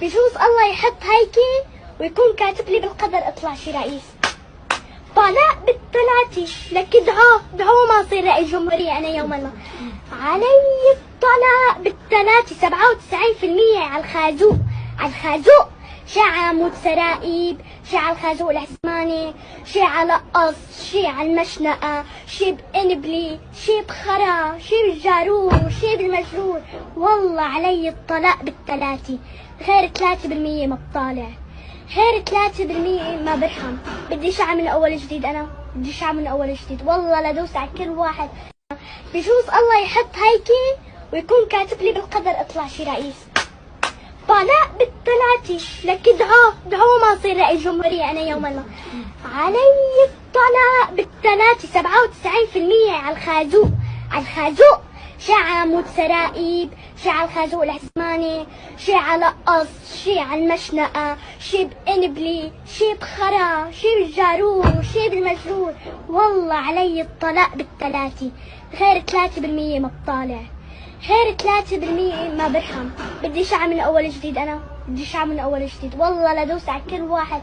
بجوز الله يحط هيكي ويكون كاتب لي بالقدر اطلع شي رئيس. طالع بالثلاثة لك ادعوا ما اصير رئيس جمهورية انا يوما ما. علي الطلاق بالثلاثة 97% على الخازوق، على الخازوق. شي على عمود سرائب، شي على الخازوق العثماني، شي على قص، شي على المشنقة، شي بإنبلي، شي بخرا، شي بالجارور، شي بالمجرور. والله علي الطلاق بالثلاثة. غير 3% ما بطالع، غير 3% ما برحم. بدي شعر من اول جديد، انا بدي شعر من اول جديد. والله لدوس على كل واحد. بجوز الله يحط هيكي ويكون كاتب لي بالقدر اطلع شي رئيس. طالع بالثلاثة لك ادعوا ما اصير رئيس جمهورية انا يوما ما. علي الطلاق بالثلاثة 97% على الخازوق، على الخازوق. شي على عمود سرائب، شي على الخازوق العثماني، شي على قص، شي على المشنقة، شي بإنبلي، شي بخرا، شي بالجارور، شي بالمجرور. والله علي الطلاق بالثلاثة. غير 3% ما بطالع، غير 3% ما برحم. بدي شعر من اول جديد، انا بدي شعر من اول جديد. والله لدوس على كل واحد.